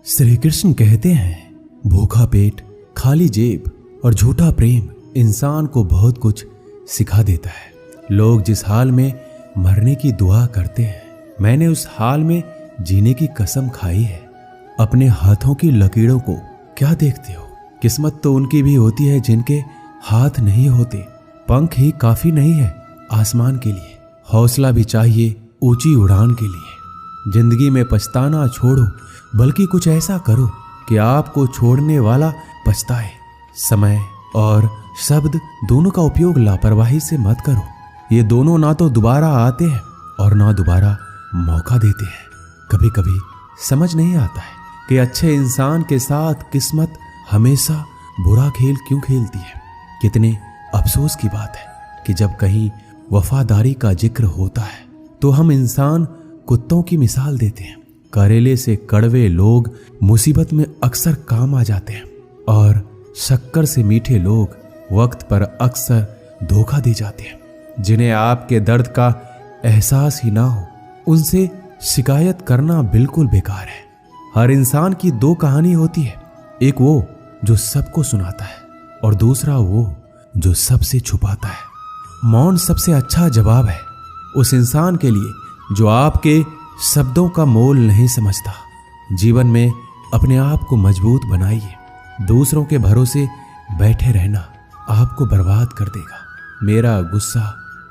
श्री कृष्ण कहते हैं, भूखा पेट, खाली जेब और झूठा प्रेम इंसान को बहुत कुछ सिखा देता है। लोग जिस हाल में मरने की दुआ करते हैं, मैंने उस हाल में जीने की कसम खाई है। अपने हाथों की लकीरों को क्या देखते हो? किस्मत तो उनकी भी होती है जिनके हाथ नहीं होते। पंख ही काफी नहीं है आसमान के लिए, हौसला भी चाहिए ऊंची उड़ान के लिए। जिंदगी में पछताना छोड़ो, बल्कि कुछ ऐसा करो कि आपको छोड़ने वाला पछताए। समय और शब्द दोनों का उपयोग लापरवाही से मत करो। ये दोनों ना तो दोबारा आते हैं और ना दोबारा मौका देते हैं। कभी कभी समझ नहीं आता है कि अच्छे इंसान के साथ किस्मत हमेशा बुरा खेल क्यों खेलती है। कितने अफसोस की बात है कि जब कहीं वफादारी का जिक्र होता है तो हम इंसान कुत्तों की मिसाल देते हैं। करेले से कड़वे लोग मुसीबत में अक्सर काम आ जाते हैं और शक्कर से मीठे लोग वक्त पर अक्सर धोखा दे जाते हैं। जिन्हें आपके दर्द का एहसास ही ना हो, उनसे शिकायत करना बिल्कुल बेकार है। हर इंसान की दो कहानी होती है, एक वो जो सबको सुनाता है और दूसरा वो जो सबसे छुपाता है। मौन सबसे अच्छा जवाब है उस इंसान के लिए जो आपके शब्दों का मोल नहीं समझता। जीवन में अपने आप को मजबूत बनाइए। दूसरों के भरोसे बैठे रहना आपको बर्बाद कर देगा। मेरा गुस्सा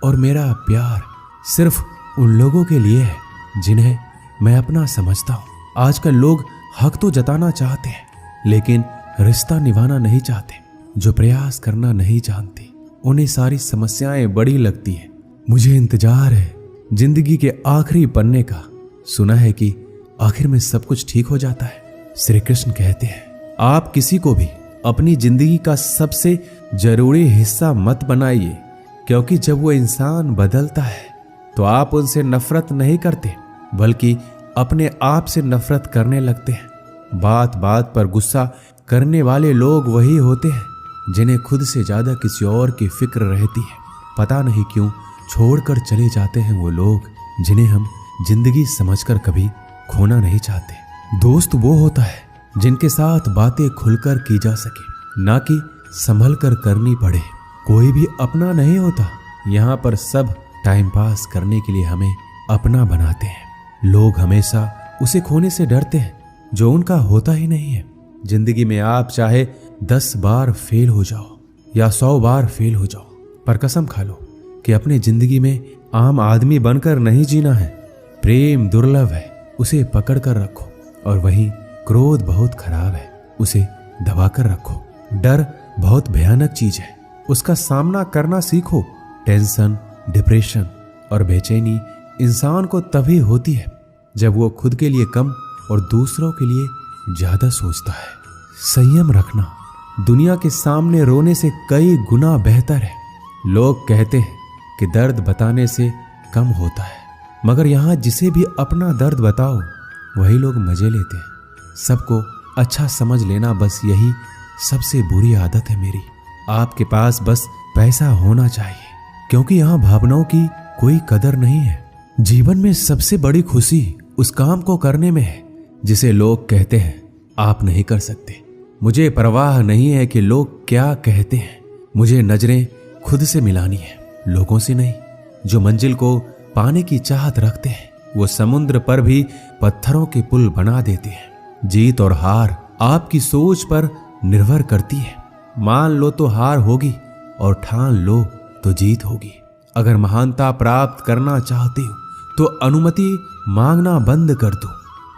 और मेरा प्यार सिर्फ उन लोगों के लिए है जिन्हें मैं अपना समझता हूं। आजकल लोग हक तो जताना चाहते हैं, लेकिन रिश्ता निभाना नहीं चाहते। जो प्रयास करना नहीं जानते, उन्हें सारी समस्याएं बड़ी लगती हैं। मुझे इंतजार है जिंदगी के आखिरी पन्ने का। सुना है कि आखिर में सब कुछ ठीक हो जाता है। श्री कृष्ण कहते हैं, आप किसी को भी अपनी जिंदगी का सबसे जरूरी हिस्सा मत बनाइए, क्योंकि जब वो इंसान बदलता है तो आप उनसे नफरत नहीं करते, बल्कि अपने आप से नफरत करने लगते हैं। बात बात पर गुस्सा करने वाले लोग वही होते हैं जिन्हें खुद से ज्यादा किसी और की फिक्र रहती है। पता नहीं क्यों छोड़कर चले जाते हैं वो लोग जिन्हें हम जिंदगी समझकर कभी खोना नहीं चाहते। दोस्त वो होता है जिनके साथ बातें खुलकर की जा सके, ना कि संभल कर करनी पड़े। कोई भी अपना नहीं होता। यहाँ पर सब टाइम पास करने के लिए हमें अपना बनाते हैं। लोग हमेशा उसे खोने से डरते हैं जो उनका होता ही नहीं है। जिंदगी में आप चाहे 10 बार फेल हो जाओ या 100 बार फेल हो जाओ, पर कसम खा लो कि अपनी जिंदगी में आम आदमी बनकर नहीं जीना है। प्रेम दुर्लभ है, उसे पकड़ कर रखो। और वहीं क्रोध बहुत खराब है, उसे दबा कर रखो। डर बहुत भयानक चीज है, उसका सामना करना सीखो। टेंशन, डिप्रेशन और बेचैनी इंसान को तभी होती है जब वो खुद के लिए कम और दूसरों के लिए ज्यादा सोचता है। संयम रखना दुनिया के सामने रोने से कई गुना बेहतर है। लोग कहते हैं कि दर्द बताने से कम होता है, मगर यहाँ जिसे भी अपना दर्द बताओ वही लोग मजे लेते हैं। सबको अच्छा समझ लेना, बस यही सबसे बुरी आदत है मेरी। आपके पास बस पैसा होना चाहिए, क्योंकि यहाँ भावनाओं की कोई कदर नहीं है। जीवन में सबसे बड़ी खुशी उस काम को करने में है जिसे लोग कहते हैं आप नहीं कर सकते। मुझे परवाह नहीं है कि लोग क्या कहते हैं। मुझे नजरें खुद से मिलानी है, लोगों से नहीं। जो मंजिल को पाने की चाहत रखते हैं वो समुद्र पर भी पत्थरों के पुल बना देते हैं। जीत और हार आपकी सोच पर निर्भर करती है। मान लो तो हार होगी और ठान लो तो जीत होगी। अगर महानता प्राप्त करना चाहते हो तो अनुमति मांगना बंद कर दो।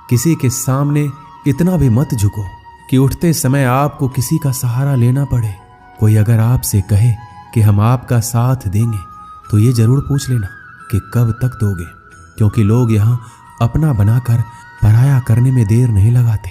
किसी के सामने इतना भी मत झुको कि उठते समय आपको किसी का सहारा लेना पड़े। कोई अगर आपसे कहे कि हम आपका साथ देंगे तो ये जरूर पूछ लेना कि कब तक दोगे, क्योंकि लोग यहाँ अपना बनाकर पराया करने में देर नहीं लगाते।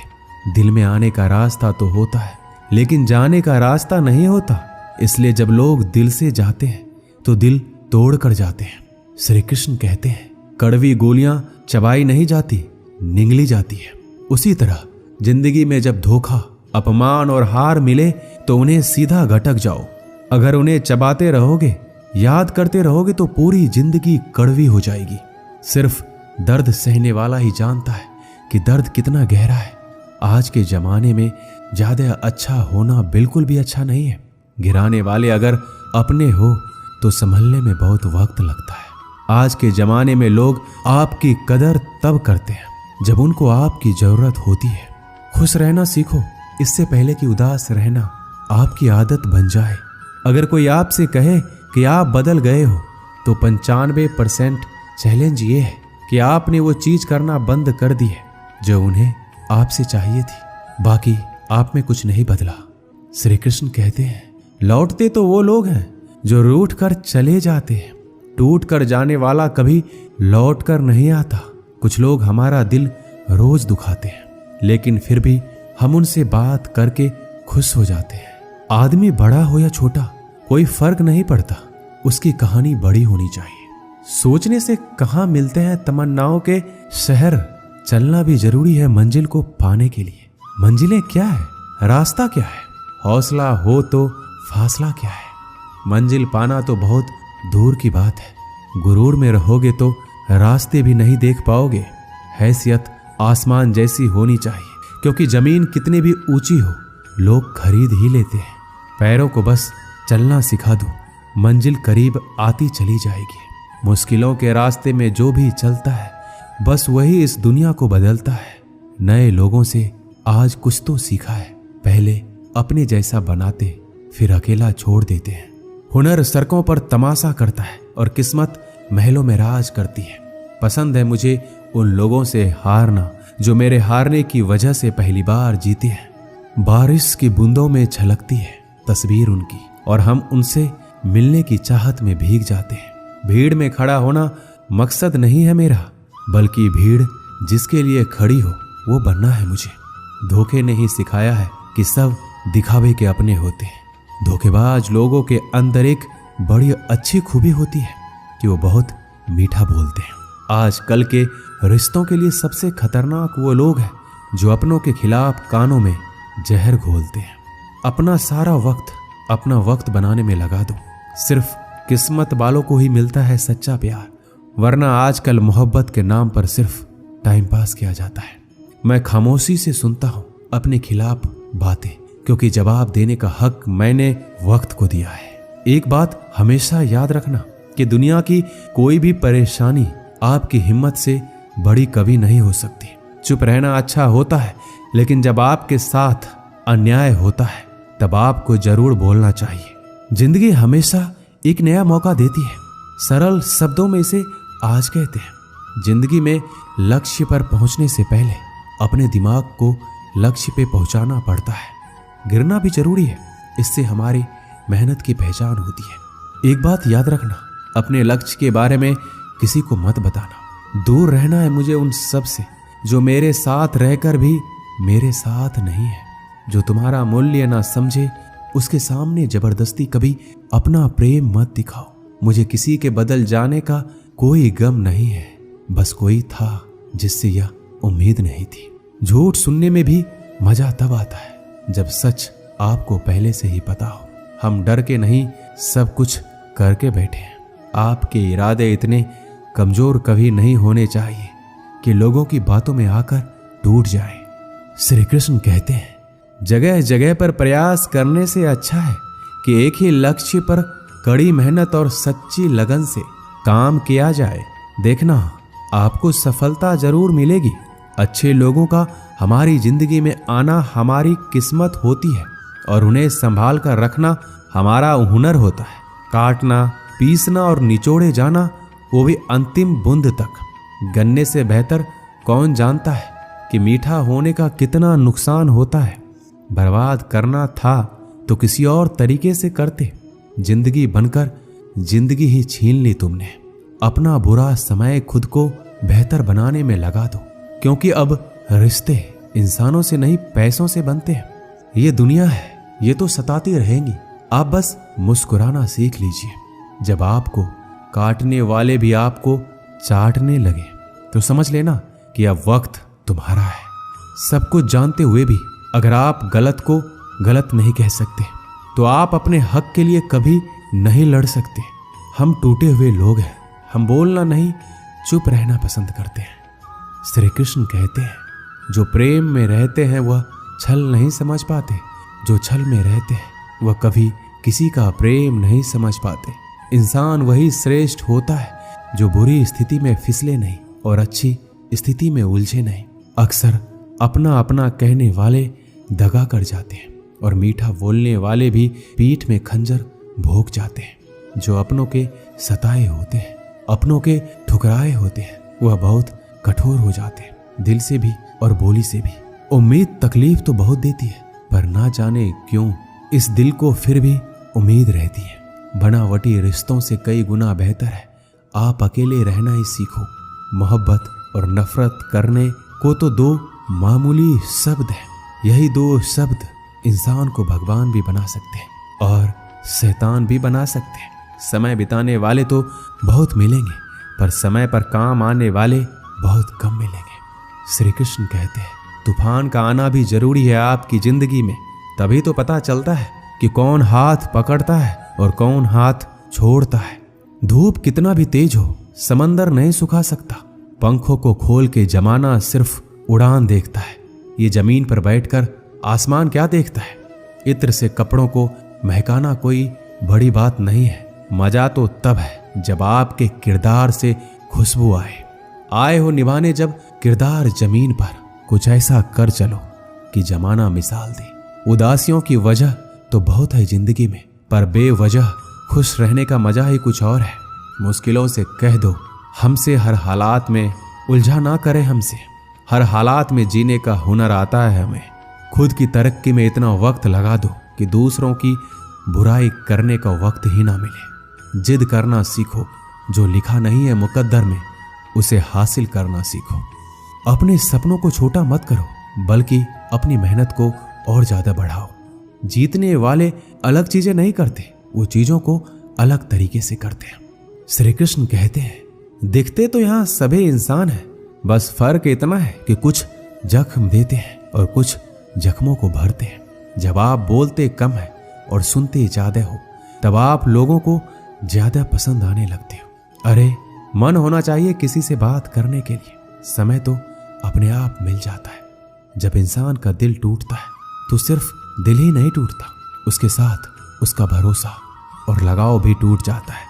दिल में आने का रास्ता तो होता है, लेकिन जाने का रास्ता नहीं होता। इसलिए जब लोग दिल से जाते हैं तो दिल तोड़ कर जाते हैं। श्री कृष्ण कहते हैं, कड़वी गोलियां चबाई नहीं जाती, निगली जाती है। उसी तरह जिंदगी में जब धोखा, अपमान और हार मिले तो उन्हें सीधा घटक जाओ। अगर उन्हें चबाते रहोगे, याद करते रहोगे तो पूरी जिंदगी कड़वी हो जाएगी। सिर्फ दर्द सहने वाला ही जानता है कि दर्द कितना गहरा है। आज के जमाने में ज्यादा अच्छा होना बिल्कुल भी अच्छा नहीं है। गिराने वाले अगर अपने हो तो संभलने में बहुत वक्त लगता है। आज के जमाने में लोग आपकी कदर तब करते हैं जब उनको आपकी जरूरत होती है। खुश रहना सीखो, इससे पहले कि उदास रहना आपकी आदत बन जाए। अगर कोई आपसे कहे कि आप बदल गए हो तो 95% चैलेंज ये है कि आपने वो चीज करना बंद कर दी है जो उन्हें आपसे चाहिए थी। बाकी आप में कुछ नहीं बदला। श्री कृष्ण कहते हैं, लौटते तो वो लोग हैं जो रूठ कर चले जाते हैं, टूट कर जाने वाला कभी लौट कर नहीं आता। कुछ लोग हमारा दिल रोज दुखाते हैं, लेकिन फिर भी हम उनसे बात करके खुश हो जाते हैं। आदमी बड़ा हो या छोटा कोई फर्क नहीं पड़ता, उसकी कहानी बड़ी होनी चाहिए। सोचने से कहाँ मिलते हैं तमन्नाओं के शहर, चलना भी जरूरी है मंजिल को पाने के लिए। मंजिलें क्या है, रास्ता क्या है, हौसला हो तो फासला क्या है। मंजिल पाना तो बहुत दूर की बात है, गुरूर में रहोगे तो रास्ते भी नहीं देख पाओगे। हैसियत आसमान जैसी होनी चाहिए, क्योंकि जमीन कितनी भी ऊंची हो लोग खरीद ही लेते हैं। पैरों को बस चलना सिखा दो, मंजिल करीब आती चली जाएगी। मुश्किलों के रास्ते में जो भी चलता है बस वही इस दुनिया को बदलता है। नए लोगों से आज कुछ तो सीखा है, पहले अपने जैसा बनाते फिर अकेला छोड़ देते हैं। हुनर सड़कों पर तमाशा करता है और किस्मत महलों में राज करती है। पसंद है मुझे उन लोगों से हारना जो मेरे हारने की वजह से पहली बार जीते हैं। बारिश की बूंदों में झलकती है तस्वीर उनकी और हम उनसे मिलने की चाहत में भीग जाते हैं। भीड़ में खड़ा होना मकसद नहीं है मेरा, बल्कि भीड़ जिसके लिए खड़ी हो वो बनना है मुझे। धोखे ने ही सिखाया है कि सब दिखावे के अपने होते हैं। धोखेबाज लोगों के अंदर एक बड़ी अच्छी खूबी होती है कि वो बहुत मीठा बोलते हैं। आजकल के रिश्तों के लिए सबसे खतरनाक वो लोग हैं जो अपनों के खिलाफ कानों में जहर घोलते हैं। अपना सारा वक्त अपना वक्त बनाने में लगा दो, सिर्फ किस्मत वालों को ही मिलता है सच्चा प्यार, वरना आजकल मोहब्बत के नाम पर सिर्फ टाइम पास किया जाता है। मैं खामोशी से सुनता हूं अपने खिलाफ बातें, क्योंकि जवाब देने का हक मैंने वक्त को दिया है। एक बात हमेशा याद रखना कि दुनिया की कोई भी परेशानी आपकी हिम्मत से बड़ी कभी नहीं हो सकती। चुप रहना अच्छा होता है, लेकिन जब आपके साथ अन्याय होता है तब आपको जरूर बोलना चाहिए। जिंदगी हमेशा एक नया मौका देती है। सरल शब्दों में इसे आज कहते हैं। जिंदगी में लक्ष्य पर पहुंचने से पहले अपने दिमाग को लक्ष्य पे पहुंचाना पड़ता है। गिरना भी जरूरी है, इससे हमारी मेहनत की पहचान होती है। एक बात याद रखना, अपने लक्ष्य के बारे में किसी को मत बताना। दूर रहना है मुझे उन सब से जो मेरे साथ रहकर भी मेरे साथ नहीं है। जो तुम्हारा मूल्य ना समझे उसके सामने जबरदस्ती कभी अपना प्रेम मत दिखाओ। मुझे किसी के बदल जाने का कोई गम नहीं है, बस कोई था जिससे यह उम्मीद नहीं थी। झूठ सुनने में भी मजा तब आता है जब सच आपको पहले से ही पता हो। हम डर के नहीं सब कुछ करके बैठे हैं। आपके इरादे इतने कमजोर कभी नहीं होने चाहिए कि लोगों की बातों में आकर टूट जाए। श्री कृष्ण कहते हैं, जगह जगह पर प्रयास करने से अच्छा है कि एक ही लक्ष्य पर कड़ी मेहनत और सच्ची लगन से काम किया जाए। देखना आपको सफलता जरूर मिलेगी। अच्छे लोगों का हमारी जिंदगी में आना हमारी किस्मत होती है और उन्हें संभाल कर रखना हमारा हुनर होता है। काटना, पीसना और निचोड़े जाना, वो भी अंतिम बूंद तक। गन्ने से बेहतर कौन जानता है कि मीठा होने का कितना नुकसान होता है। बर्बाद करना था तो किसी और तरीके से करते। जिंदगी बनकर जिंदगी ही छीन ली तुमने। अपना बुरा समय खुद को बेहतर बनाने में लगा दो, क्योंकि अब रिश्ते इंसानों से नहीं पैसों से बनते हैं। ये दुनिया है, ये तो सताती रहेंगी। आप बस मुस्कुराना सीख लीजिए। जब आपको काटने वाले भी आपको चाटने लगे तो समझ लेना कि अब वक्त तुम्हारा है। सब कुछ जानते हुए भी अगर आप गलत को गलत नहीं कह सकते तो आप अपने हक के लिए कभी नहीं लड़ सकते। हम टूटे हुए लोग हैं, हम बोलना नहीं चुप रहना पसंद करते हैं। श्री कृष्ण कहते हैं, जो प्रेम में रहते हैं वह छल नहीं समझ पाते, जो छल में रहते हैं वह कभी किसी का प्रेम नहीं समझ पाते। इंसान वही श्रेष्ठ होता है जो बुरी स्थिति में फिसले नहीं और अच्छी स्थिति में उलझे नहीं। अक्सर अपना अपना कहने वाले दगा कर जाते हैं और मीठा बोलने वाले भी पीठ में खंजर भोंक जाते हैं। जो अपनों के सताए होते हैं, अपनों के ठुकराए होते हैं, वह बहुत कठोर हो जाते हैं, दिल से भी और बोली से भी। उम्मीद तकलीफ तो बहुत देती है, पर ना जाने क्यों इस दिल को फिर भी उम्मीद रहती है। बनावटी रिश्तों से कई गुना बेहतर है आप अकेले रहना ही सीखो। मोहब्बत और नफरत करने को तो दो मामूली शब्द हैं। यही दो शब्द इंसान को भगवान भी बना सकते हैं और शैतान भी बना सकते हैं। समय बिताने वाले तो बहुत मिलेंगे, पर समय पर काम आने वाले बहुत कम मिलेंगे। श्री कृष्ण कहते हैं तूफान का आना भी जरूरी है आपकी जिंदगी में, तभी तो पता चलता है कि कौन हाथ पकड़ता है और कौन हाथ छोड़ता है। धूप कितना भी तेज हो समंदर नहीं सुखा सकता। पंखों को खोल के जमाना सिर्फ उड़ान देखता है। ये जमीन पर बैठकर आसमान क्या देखता है। इत्र से कपड़ों को महकाना कोई बड़ी बात नहीं है। मजा तो तब है जब आपके किरदार से खुशबू आए हो निभाने जब किरदार जमीन पर। कुछ ऐसा कर चलो कि जमाना मिसाल दे। उदासियों की वजह तो बहुत है जिंदगी में, पर बेवजह खुश रहने का मजा ही कुछ और है। मुश्किलों से कह दो हमसे हर हालात में उलझा ना करे हमसे। हर हालात में जीने का हुनर आता है हमें। खुद की तरक्की में इतना वक्त लगा दो कि दूसरों की बुराई करने का वक्त ही ना मिले। जिद करना सीखो, जो लिखा नहीं है मुकद्दर में उसे हासिल करना सीखो। अपने सपनों को छोटा मत करो, बल्कि अपनी मेहनत को और ज्यादा बढ़ाओ। जीतने वाले अलग चीजें नहीं करते, वो चीजों को अलग तरीके से करते हैं। श्री कृष्ण कहते हैं दिखते तो यहाँ सभी इंसान हैं, बस फर्क इतना है कि कुछ जख्म देते हैं और कुछ जख्मों को भरते हैं। जब आप बोलते कम है और सुनते ज्यादा हो, तब आप लोगों को ज्यादा पसंद आने लगते हो। अरे मन होना चाहिए किसी से बात करने के लिए, समय तो अपने आप मिल जाता है। जब इंसान का दिल टूटता है तो सिर्फ दिल ही नहीं टूटता, उसके साथ उसका भरोसा और लगाव भी टूट जाता है,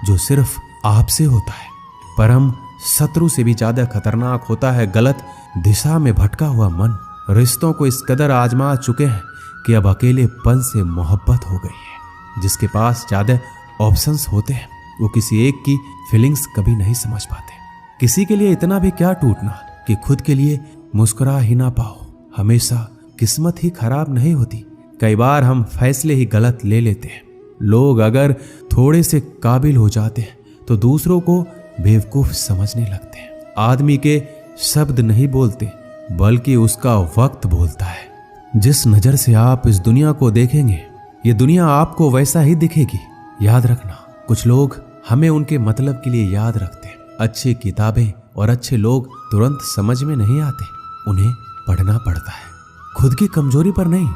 जो सिर्फ आपसे होता है। परम शत्रु से भी ज्यादा खतरनाक होता है गलत दिशा में भटका हुआ मन। रिश्तों को इस कदर आजमा चुके हैं कि अब अकेलेपन से मोहब्बत हो गई है। जिसके पास ज्यादा ऑप्शंस होते हैं वो किसी एक की फीलिंग्स कभी नहीं समझ पाते। किसी के लिए इतना भी क्या टूटना कि खुद के लिए मुस्कुरा ही ना पाओ। हमेशा किस्मत ही खराब नहीं होती, कई बार हम फैसले ही गलत ले लेते हैं। लोग अगर थोड़े से काबिल हो जाते हैं तो दूसरों को बेवकूफ समझने लगते हैं। आदमी के शब्द नहीं बोलते, बल्कि उसका वक्त बोलता है। जिस नजर से आप इस दुनिया को देखेंगे, ये दुनिया आपको वैसा ही दिखेगी। याद रखना, कुछ लोग हमें उनके मतलब के लिए याद रखते हैं। अच्छी किताबें और अच्छे लोग तुरंत समझ में नहीं आते, उन्हें पढ़ना पड़ता है। खुद की कमजोरी पर नहीं,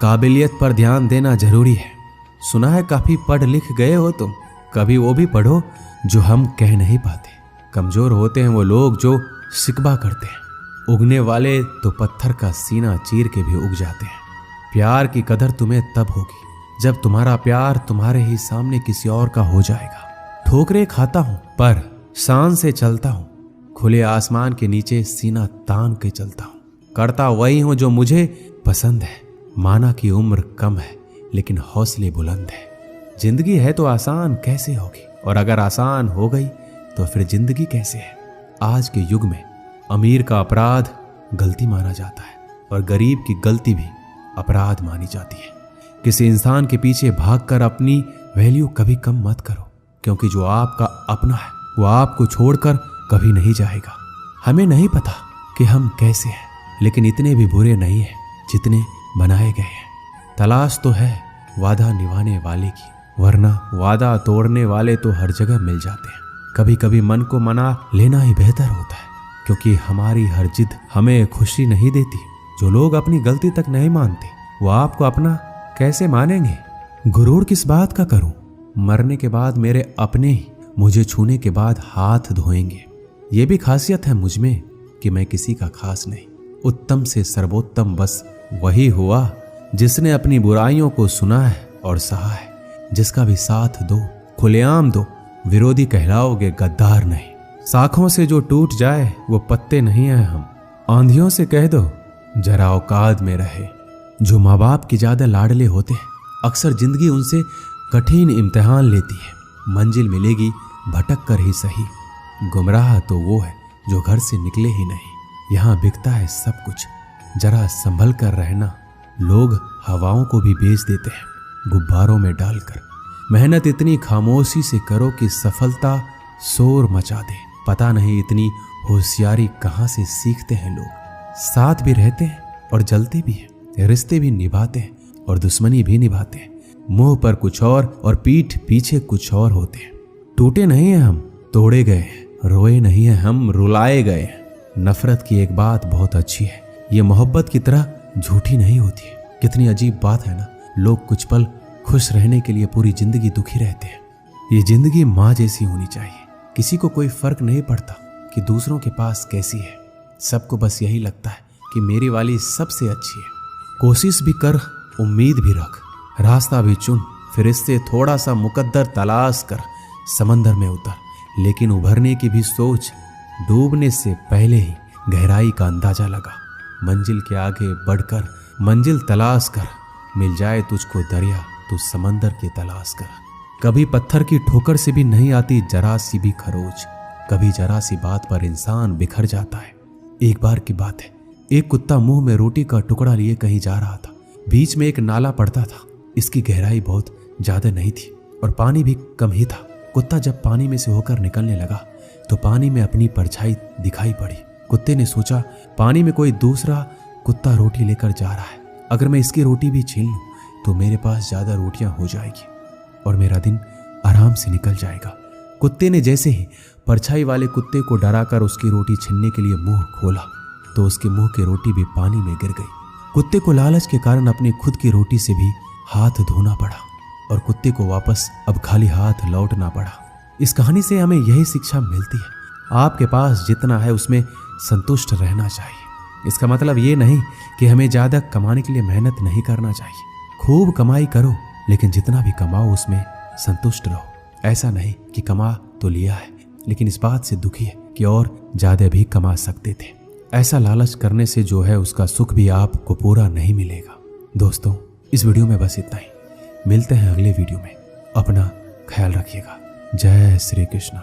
काबिलियत पर ध्यान देना जरूरी है। सुना है काफी पढ़ लिख गए हो तुम, कभी वो भी पढ़ो जो हम कह नहीं पाते। कमजोर होते हैं वो लोग जो शिकवा करते हैं। उगने वाले तो पत्थर का सीना चीर के भी उग जाते हैं। प्यार की कदर तुम्हें तब होगी जब तुम्हारा प्यार तुम्हारे ही सामने किसी और का हो जाएगा। ठोकरे खाता हूं पर शान से चलता हूं, खुले आसमान के नीचे सीना तान के चलता हूं। करता वही हूं जो मुझे पसंद है। माना कि उम्र कम है लेकिन हौसले बुलंद है। जिंदगी है तो आसान कैसे होगी, और अगर आसान हो गई तो फिर जिंदगी कैसे है। आज के युग में अमीर का अपराध गलती माना जाता है और गरीब की गलती भी अपराध मानी जाती है। किसी इंसान के पीछे भागकर अपनी वैल्यू कभी कम मत करो, क्योंकि जो आपका अपना है वो आपको छोड़कर कभी नहीं जाएगा। हमें नहीं पता कि हम कैसे हैं, लेकिन इतने भी बुरे नहीं हैं जितने बनाए गए हैं। तलाश तो है वादा निभाने वाले की, वरना वादा तोड़ने वाले तो हर जगह मिल जाते हैं। कभी कभी मन को मना लेना ही बेहतर होता है, क्योंकि हमारी हर जिद हमें खुशी नहीं देती। जो लोग अपनी गलती तक नहीं मानते वो आपको अपना कैसे मानेंगे। गुरूर किस बात का करूं, मरने के बाद मेरे अपने ही मुझे छूने के बाद हाथ धोएंगे। ये भी खासियत है मुझ में कि मैं किसी का खास नहीं। उत्तम से सर्वोत्तम बस वही हुआ जिसने अपनी बुराइयों को सुना है और सहा है। जिसका भी साथ दो, खुलेआम दो, विरोधी कहलाओगे, गद्दार नहीं। शाखों से जो टूट जाए वो पत्ते नहीं हैं हम। आंधियों से कह दो जरा औकात में रहे। जो माँ बाप के ज्यादा लाडले होते हैं, अक्सर जिंदगी उनसे कठिन इम्तिहान लेती है। मंजिल मिलेगी भटक कर ही सही, गुमराह तो वो है जो घर से निकले ही नहीं। यहाँ बिकता है सब कुछ, जरा संभल कर रहना। लोग हवाओं को भी बेच देते हैं गुब्बारों में डालकर। मेहनत इतनी खामोशी से करो कि सफलता शोर मचा दे। पता नहीं इतनी होशियारी कहाँ से सीखते हैं लोग। साथ भी रहते हैं और जलते भी हैं, रिश्ते भी निभाते हैं और दुश्मनी भी निभाते हैं। मुंह पर कुछ और पीठ पीछे कुछ और होते हैं। टूटे नहीं हैं हम, तोड़े गए हैं। रोए नहीं हैं हम, रुलाए गए हैं। नफरत की एक बात बहुत अच्छी है, ये मोहब्बत की तरह झूठी नहीं होती। कितनी अजीब बात है ना, लोग कुछ पल खुश रहने के लिए पूरी जिंदगी दुखी रहते हैं। ये जिंदगी माँ जैसी होनी चाहिए। किसी को कोई फर्क नहीं पड़ता कि दूसरों के पास कैसी है। सबको बस यही लगता है कि मेरी वाली सबसे अच्छी है। कोशिश भी कर, उम्मीद भी रख, रास्ता भी चुन, फिर इससे थोड़ा सा मुकद्दर तलाश कर समंदर में उतर। लेकिन उभरने की भी सोच, डूबने से पहले ही गहराई का अंदाजा लगा। मंजिल के आगे बढ़कर मंजिल तलाश कर, मिल जाए तुझको दरिया तो समंदर की तलाश कर। कभी पत्थर की ठोकर से भी नहीं आती जरा सी भी खरोच। कभी जरा सी बात पर इंसान बिखर जाता है। एक बार की बात है, एक कुत्ता मुंह में रोटी का टुकड़ा लिए कहीं जा रहा था। बीच में एक नाला पड़ता था। इसकी गहराई बहुत ज्यादा नहीं थी और पानी भी कम ही था। कुत्ता जब पानी में से होकर निकलने लगा तो पानी में अपनी परछाई दिखाई पड़ी। कुत्ते ने सोचा, पानी में कोई दूसरा कुत्ता रोटी लेकर जा रहा है। अगर मैं इसकी रोटी भी छीन लूं तो मेरे पास ज्यादा रोटियां हो जाएगी और मेरा दिन आराम से निकल जाएगा। कुत्ते ने जैसे ही परछाई वाले कुत्ते को डराकर उसकी रोटी छीनने के लिए मुंह खोला तो उसके मुंह की रोटी भी पानी में गिर गई। कुत्ते को लालच के कारण अपनी खुद की रोटी से भी हाथ धोना पड़ा और कुत्ते को वापस अब खाली हाथ लौटना पड़ा। इस कहानी से हमें यही शिक्षा मिलती है, आपके पास जितना है उसमें संतुष्ट रहना चाहिए। इसका मतलब ये नहीं कि हमें ज्यादा कमाने के लिए मेहनत नहीं करना चाहिए। खूब कमाई करो, लेकिन जितना भी कमाओ उसमें संतुष्ट रहो। ऐसा नहीं कि कमा तो लिया है लेकिन इस बात से दुखी है कि और ज्यादा भी कमा सकते थे। ऐसा लालच करने से जो है उसका सुख भी आपको पूरा नहीं मिलेगा। दोस्तों, इस वीडियो में बस इतना ही। मिलते हैं अगले वीडियो में। अपना ख्याल रखिएगा। जय श्री कृष्ण।